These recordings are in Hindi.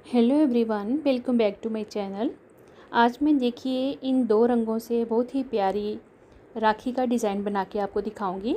Hello everyone, welcome back to my channel. आज मैं देखिए इन दो रंगों से बहुत ही प्यारी राखी का डिज़ाइन बना के आपको दिखाऊंगी।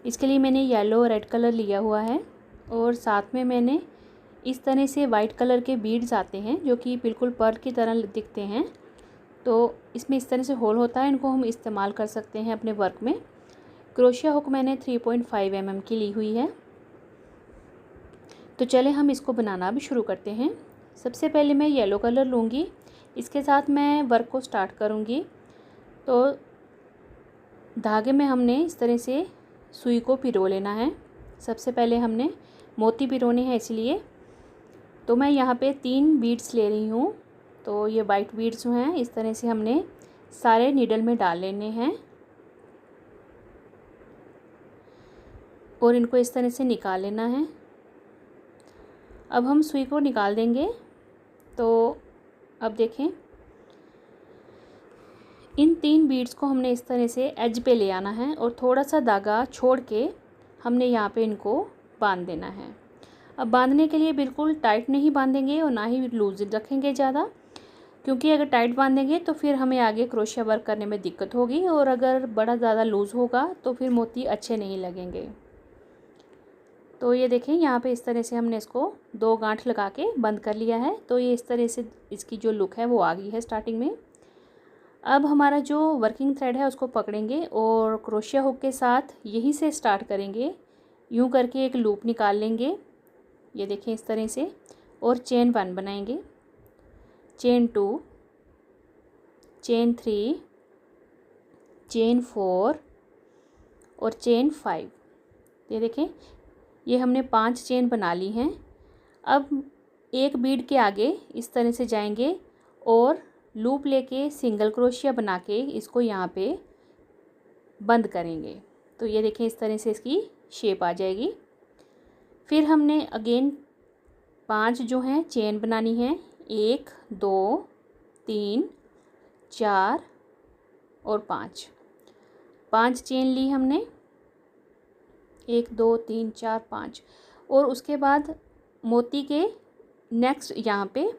इसके लिए मैंने येलो और रेड कलर लिया हुआ है और साथ में मैंने इस तरह से वाइट कलर के बीड्स आते हैं जो कि बिल्कुल पर्ल की तरह दिखते हैं। तो इसमें इस तरह से होल होता है, इनको हम इस्तेमाल कर सकते हैं अपने वर्क में। क्रोशिया हुक मैंने 3.5 mm की ली हुई है। तो चले हम इसको बनाना भी शुरू करते हैं। सबसे पहले मैं येलो कलर लूँगी, इसके साथ मैं वर्क को स्टार्ट करूँगी। तो धागे में हमने इस तरह से सुई को पिरो लेना है। सबसे पहले हमने मोती पिरोने हैं, इसलिए तो मैं यहाँ पे 3 बीड्स ले रही हूँ। तो ये वाइट बीड्स हैं, इस तरह से हमने सारे नीडल में डाल लेने हैं और इनको इस तरह से निकाल लेना है। अब हम सुई को निकाल देंगे। तो अब देखें, इन 3 बीड्स को हमने इस तरह से एज पे ले आना है और थोड़ा सा धागा छोड़ के हमने यहाँ पे इनको बांध देना है। अब बांधने के लिए बिल्कुल टाइट नहीं बांधेंगे और ना ही लूज रखेंगे ज़्यादा, क्योंकि अगर टाइट बांधेंगे तो फिर हमें आगे क्रोशिया वर्क करने में दिक्कत होगी और अगर बड़ा ज़्यादा लूज़ होगा तो फिर मोती अच्छे नहीं लगेंगे। तो ये देखें, यहाँ पे इस तरह से हमने इसको 2 गांठ लगा के बंद कर लिया है। तो ये इस तरह से इसकी जो लुक है वो आ गई है स्टार्टिंग में। अब हमारा जो वर्किंग थ्रेड है उसको पकड़ेंगे और क्रोशिया हुक के साथ यहीं से स्टार्ट करेंगे। यूँ करके एक लूप निकाल लेंगे, ये देखें इस तरह से, और चेन 1 बनाएंगे, चेन 2, चेन 3, चेन 4 और चेन 5। ये देखें, ये हमने 5 चेन बना ली हैं। अब एक बीड के आगे इस तरह से जाएंगे और लूप लेके सिंगल क्रोशिया बना के इसको यहाँ पे बंद करेंगे। तो ये देखें, इस तरह से इसकी शेप आ जाएगी। फिर हमने अगेन 5 जो हैं चेन बनानी है, 1 2 3 4 और 5 चेन ली हमने, 1 2 3 4 5। और उसके बाद मोती के नेक्स्ट यहाँ पे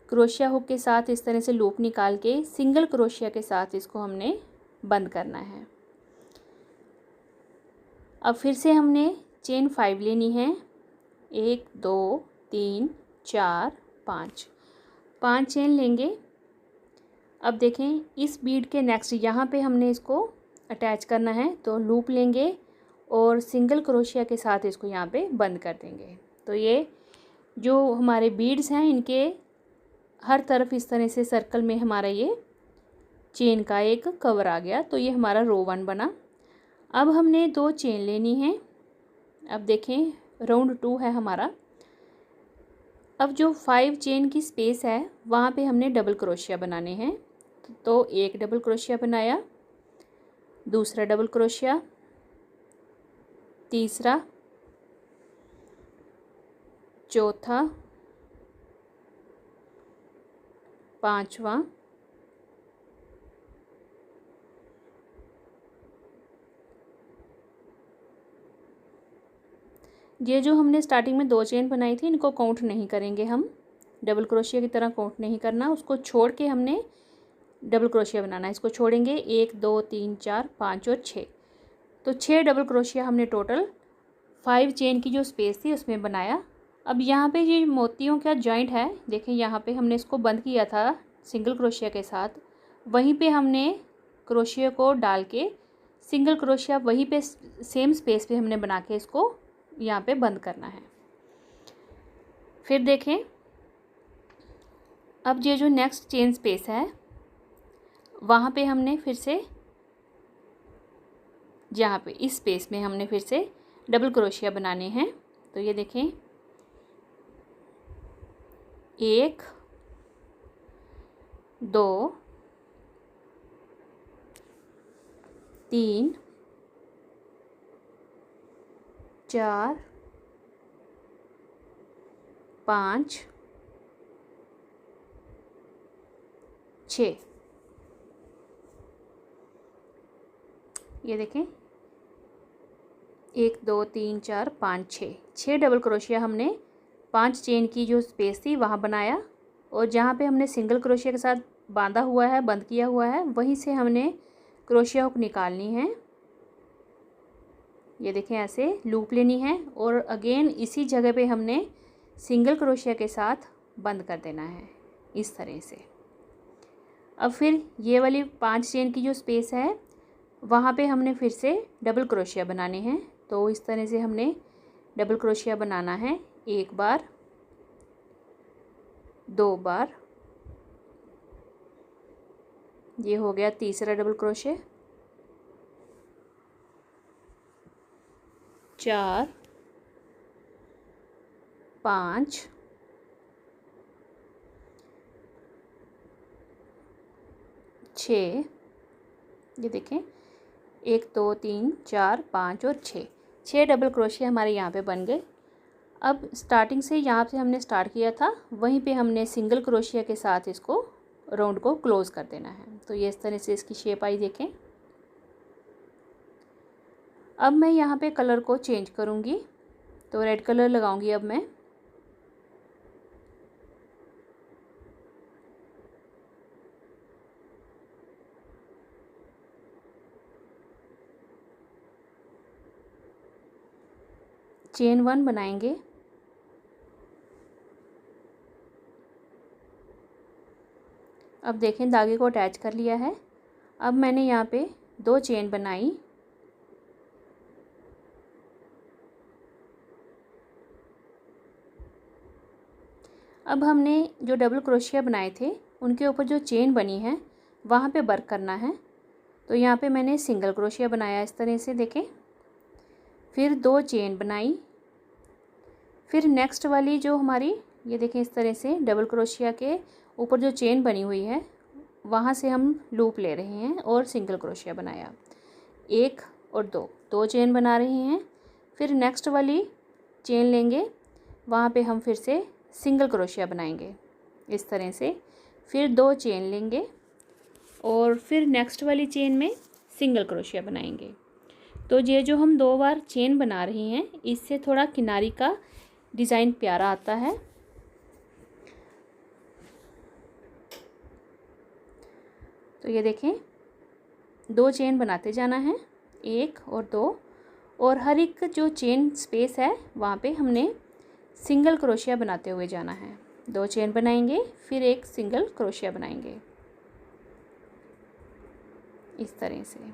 क्रोशिया हुक के साथ इस तरह से लूप निकाल के सिंगल क्रोशिया के साथ इसको हमने बंद करना है। अब फिर से हमने चेन 5 लेनी है, 1 2 3 4 5 चेन लेंगे। अब देखें, इस बीड के नेक्स्ट यहाँ पे हमने इसको अटैच करना है। तो लूप लेंगे और सिंगल क्रोशिया के साथ इसको यहाँ पे बंद कर देंगे। तो ये जो हमारे बीड्स हैं इनके हर तरफ इस तरह से सर्कल में हमारा ये चेन का एक कवर आ गया। तो ये हमारा रो 1 बना। अब हमने 2 चेन लेनी है। अब देखें, राउंड 2 है हमारा। अब जो 5 चेन की स्पेस है वहाँ पे हमने डबल क्रोशिया बनाने हैं। तो एक डबल क्रोशिया बनाया, दूसरा डबल क्रोशिया, तीसरा, चौथा, पांचवा, ये जो हमने स्टार्टिंग में 2 चेन बनाई थी इनको काउंट नहीं करेंगे हम, डबल क्रोशिया की तरह काउंट नहीं करना, उसको छोड़ के हमने डबल क्रोशिया बनाना है। इसको छोड़ेंगे 1 2 3 4 5 और 6। तो 6 डबल क्रोशिया हमने टोटल 5 चेन की जो स्पेस थी उसमें बनाया। अब यहाँ पे ये मोतियों का जॉइंट है, देखें यहाँ पे हमने इसको बंद किया था सिंगल क्रोशिया के साथ, वहीं पे हमने क्रोशिया को डाल के सिंगल क्रोशिया वहीं पे सेम स्पेस पे हमने बना के इसको यहाँ पे बंद करना है। फिर देखें, अब ये जो नेक्स्ट चेन स्पेस है वहाँ पे हमने फिर से यहाँ पे इस स्पेस में हमने फिर से डबल क्रोशिया बनाने हैं। तो ये देखें, 1 2 3 4 5 6। ये देखें, 1 2 3 4 5 6 डबल क्रोशिया हमने 5 चेन की जो स्पेस थी वहाँ बनाया, और जहाँ पे हमने सिंगल क्रोशिया के साथ बांधा हुआ है, बंद किया हुआ है, वहीं से हमने क्रोशिया हुक निकालनी है। ये देखें, ऐसे लूप लेनी है और अगेन इसी जगह पे हमने सिंगल क्रोशिया के साथ बंद कर देना है इस तरह से। अब फिर ये वाली 5 चेन की जो स्पेस है वहाँ पे हमने फिर से डबल क्रोशिया बनाने हैं। तो इस तरह से हमने डबल क्रोशिया बनाना है, 1 बार, 2 बार, ये हो गया तीसरा डबल क्रोशिया, 4, 5, 6, ये देखें 1 2 3 4 5 और 6 डबल क्रोशिया हमारे यहाँ पे बन गए। अब स्टार्टिंग से यहाँ से हमने स्टार्ट किया था वहीं पे हमने सिंगल क्रोशिया के साथ इसको राउंड को क्लोज़ कर देना है। तो ये इस तरह से इसकी शेप आई, देखें। अब मैं यहाँ पे कलर को चेंज करूँगी, तो रेड कलर लगाऊंगी अब मैं। चेन 1 बनाएंगे, अब देखें धागे को अटैच कर लिया है। अब मैंने यहाँ पे 2 चेन बनाई, अब हमने जो डबल क्रोशिया बनाए थे उनके ऊपर जो चेन बनी है वहाँ पे वर्क करना है। तो यहाँ पे मैंने सिंगल क्रोशिया बनाया इस तरह से, देखें, फिर 2 चेन बनाई, फिर नेक्स्ट वाली जो हमारी, ये देखें इस तरह से डबल क्रोशिया के ऊपर जो चेन बनी हुई है वहाँ से हम लूप ले रहे हैं और सिंगल क्रोशिया बनाया, 1 और 2 चेन बना रहे हैं। फिर नेक्स्ट वाली चेन लेंगे, वहाँ पे हम फिर से सिंगल क्रोशिया बनाएंगे इस तरह से, फिर 2 चेन लेंगे और फिर नेक्स्ट वाली चेन में सिंगल क्रोशिया बनाएंगे। तो ये जो हम 2 बार चेन बना रही हैं इससे थोड़ा किनारी का डिज़ाइन प्यारा आता है। तो ये देखें 2 चेन बनाते जाना है, 1 और 2, और हर एक जो चेन स्पेस है वहाँ पे हमने सिंगल क्रोशिया बनाते हुए जाना है। 2 चेन बनाएंगे, फिर 1 सिंगल क्रोशिया बनाएंगे इस तरह से।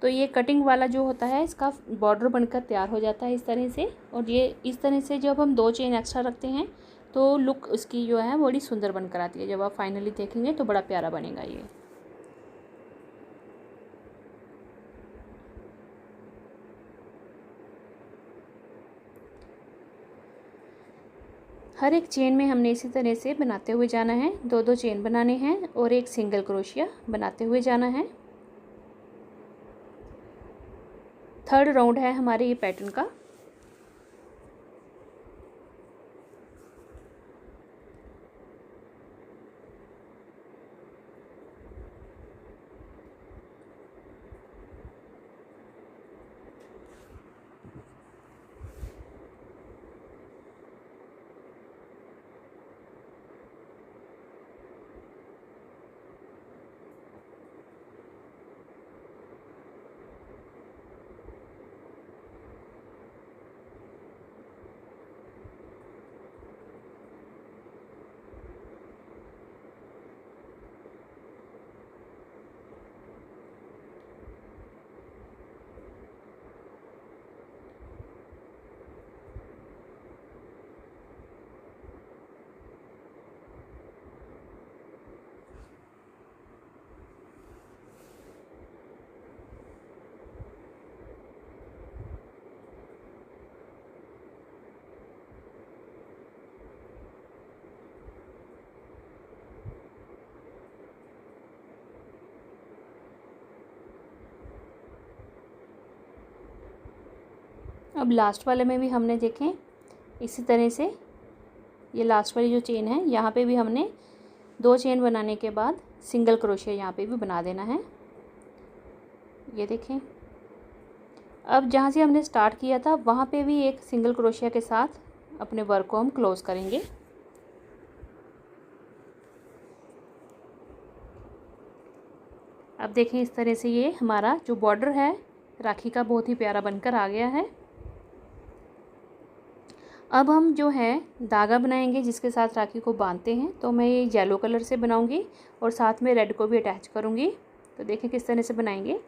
तो ये कटिंग वाला जो होता है इसका बॉर्डर बनकर तैयार हो जाता है इस तरह से। और ये इस तरह से जब हम 2 चेन एक्स्ट्रा रखते हैं तो लुक उसकी जो है बड़ी सुंदर बनकर आती है। जब आप फाइनली देखेंगे तो बड़ा प्यारा बनेगा ये। हर एक चेन में हमने इसी तरह से बनाते हुए जाना है, 2 चेन बनाने हैं और 1 सिंगल क्रोशिया बनाते हुए जाना है। 3rd राउंड है हमारे ये पैटर्न का। अब लास्ट वाले में भी हमने देखें इसी तरह से, ये लास्ट वाली जो चेन है यहाँ पे भी हमने 2 चेन बनाने के बाद सिंगल क्रोशिया यहाँ पे भी बना देना है। ये देखें, अब जहाँ से हमने स्टार्ट किया था वहाँ पे भी 1 सिंगल क्रोशिया के साथ अपने वर्क को हम क्लोज़ करेंगे। अब देखें इस तरह से ये हमारा जो बॉर्डर है राखी का बहुत ही प्यारा बनकर आ गया है। अब हम जो है धागा बनाएंगे जिसके साथ राखी को बांधते हैं, तो मैं ये येलो कलर से बनाऊंगी और साथ में रेड को भी अटैच करूंगी। तो देखें किस तरह से बनाएंगे।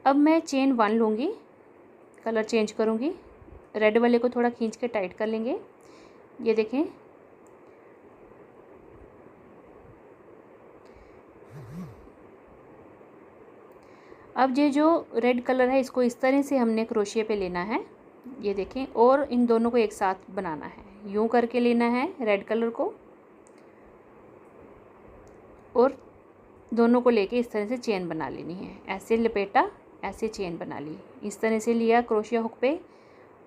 अब मैं चेन 1 लूँगी, कलर चेंज करूँगी, रेड वाले को थोड़ा खींच के टाइट कर लेंगे। ये देखें अब ये जो रेड कलर है इसको इस तरह से हमने क्रोशिया पे लेना है। ये देखें, और इन दोनों को एक साथ बनाना है। यूं करके लेना है रेड कलर को और दोनों को लेके इस तरह से चेन बना लेनी है। ऐसे लपेटा, ऐसे चेन बना ली, इस तरह से लिया क्रोशिया हुक पे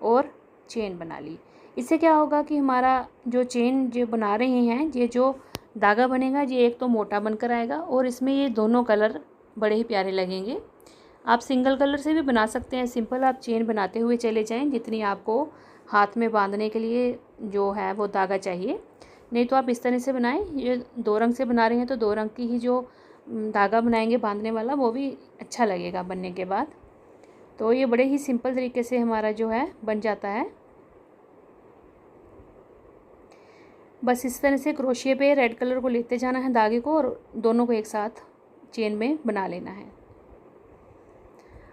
और चेन बना ली। इससे क्या होगा कि हमारा जो चेन जो बना रहे हैं, ये जो धागा बनेगा ये एक तो मोटा बनकर आएगा और इसमें ये दोनों कलर बड़े ही प्यारे लगेंगे। आप सिंगल कलर से भी बना सकते हैं। सिंपल आप चेन बनाते हुए चले जाएं जितनी आपको हाथ में बांधने के लिए जो है वो धागा चाहिए। नहीं तो आप इस तरह से बनाएं। ये 2 रंग से बना रहे हैं तो 2 रंग की ही जो धागा बनाएंगे बांधने वाला वो भी अच्छा लगेगा बनने के बाद। तो ये बड़े ही सिंपल तरीके से हमारा जो है बन जाता है। बस इस तरह से क्रोशिया पे रेड कलर को लेते जाना है धागे को और दोनों को एक साथ चेन में बना लेना है।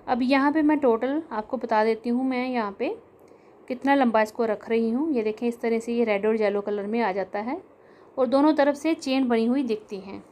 अब यहाँ पे मैं टोटल आपको बता देती हूँ मैं यहाँ पे कितना लंबा इसको रख रही हूँ। ये देखें इस तरह से ये रेड और येलो कलर में आ जाता है और दोनों तरफ से चेन बनी हुई दिखती हैं।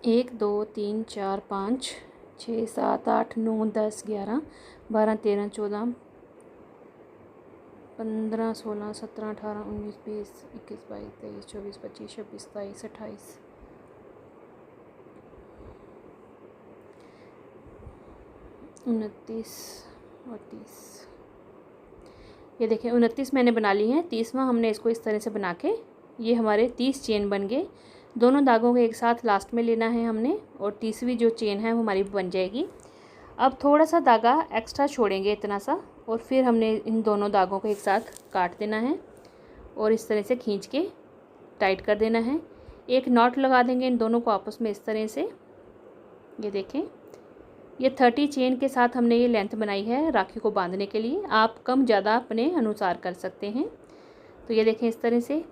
एक 2 3 4 5 6 7 8 9 10 11 12 13 14 15 16 17 18 19 20 21 22 23 24 25 26 27 28 29 और 30। ये देखें 29 मैंने बना ली हैं। 30वां हमने इसको इस तरह से बना के ये हमारे 30 चेन बन गए। दोनों धागों को एक साथ लास्ट में लेना है हमने और 30वीं जो चेन है वो हमारी बन जाएगी। अब थोड़ा सा धागा एक्स्ट्रा छोड़ेंगे इतना सा और फिर हमने इन दोनों धागों को एक साथ काट देना है और इस तरह से खींच के टाइट कर देना है। एक नॉट लगा देंगे इन दोनों को आपस में इस तरह से। ये देखें ये 30 चेन के साथ हमने ये लेंथ बनाई है राखी को बांधने के लिए। आप कम ज़्यादा अपने अनुसार कर सकते हैं। तो ये देखें इस तरह से।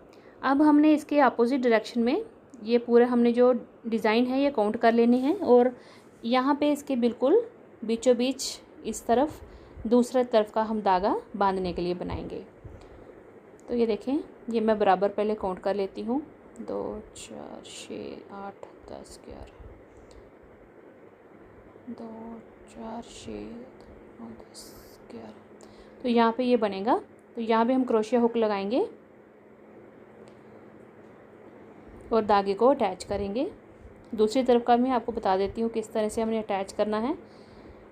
अब हमने इसके अपोजिट डायरेक्शन में ये पूरा हमने जो डिज़ाइन है ये काउंट कर लेने हैं और यहाँ पे इसके बिल्कुल बीचों बीच इस तरफ दूसरा तरफ का हम धागा बांधने के लिए बनाएंगे। तो ये देखें ये मैं बराबर पहले काउंट कर लेती हूँ। 2 4 6 8 10 11 2 4 6 9 10 11। तो यहाँ पे ये बनेगा। तो यहाँ पे हम क्रोशिया हुक लगाएंगे और धागे को अटैच करेंगे। दूसरी तरफ का मैं आपको बता देती हूँ किस तरह से हमने अटैच करना है।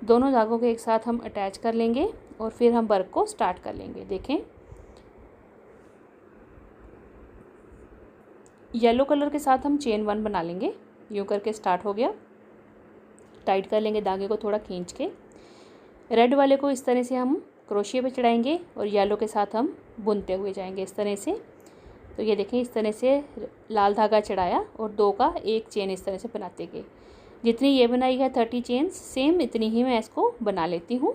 दोनों धागों को एक साथ हम अटैच कर लेंगे और फिर हम वर्क को स्टार्ट कर लेंगे। देखें येलो कलर के साथ हम चेन 1 बना लेंगे। यूँ करके स्टार्ट हो गया। टाइट कर लेंगे धागे को थोड़ा खींच के। रेड वाले को इस तरह से हम क्रोशिया पे चढ़ाएंगे और येलो के साथ हम बुनते हुए जाएंगे इस तरह से। तो ये देखें इस तरह से लाल धागा चढ़ाया और 2 का एक चेन इस तरह से बनाते गए। जितनी ये बनाई है 30 चेन सेम इतनी ही मैं इसको बना लेती हूँ।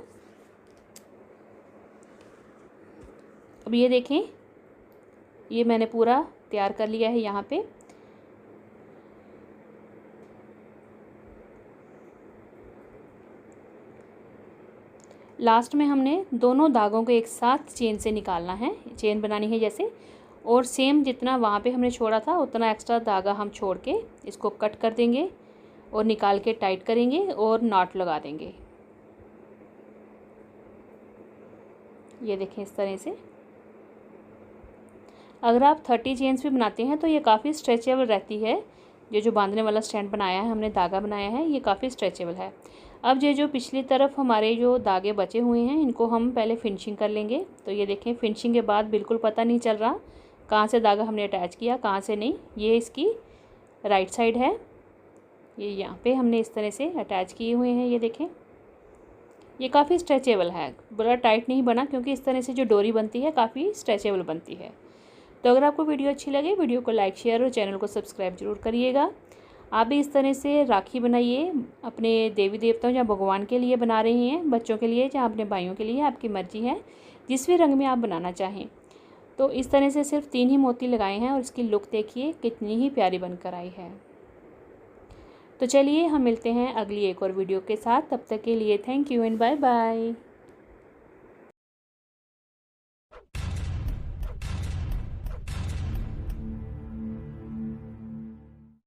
अब ये देखें ये मैंने पूरा तैयार कर लिया है। यहाँ पे लास्ट में हमने दोनों धागों को एक साथ चेन से निकालना है। चेन बनानी है जैसे, और सेम जितना वहाँ पे हमने छोड़ा था उतना एक्स्ट्रा धागा हम छोड़ के इसको कट कर देंगे और निकाल के टाइट करेंगे और नॉट लगा देंगे। ये देखें इस तरह से। अगर आप 30 चेन्स भी बनाते हैं तो ये काफ़ी स्ट्रेचेबल रहती है। ये जो बांधने वाला स्टैंड बनाया है हमने, धागा बनाया है, ये काफ़ी स्ट्रेचेबल है। अब ये जो पिछली तरफ हमारे जो धागे बचे हुए हैं इनको हम पहले फिनिशिंग कर लेंगे। तो ये देखें फिनिशिंग के बाद बिल्कुल पता नहीं चल रहा कहाँ से धागा हमने अटैच किया, कहाँ से नहीं। ये इसकी राइट साइड है, ये यहाँ पे हमने इस तरह से अटैच किए हुए हैं। ये देखें ये काफ़ी स्ट्रेचेबल है, बड़ा टाइट नहीं बना, क्योंकि इस तरह से जो डोरी बनती है काफ़ी स्ट्रेचेबल बनती है। तो अगर आपको वीडियो अच्छी लगे, वीडियो को लाइक, शेयर और चैनल को सब्सक्राइब जरूर करिएगा। आप भी इस तरह से राखी बनाइए, अपने देवी देवताओं या भगवान के लिए बना रहे हैं, बच्चों के लिए या अपने भाइयों के लिए, आपकी मर्जी है, जिस भी रंग में आप बनाना चाहें। तो इस तरह से सिर्फ 3 ही मोती लगाए हैं और इसकी लुक देखिए कितनी ही प्यारी बनकर आई है। तो चलिए हम मिलते हैं अगली एक और वीडियो के साथ। तब तक के लिए thank you and bye bye.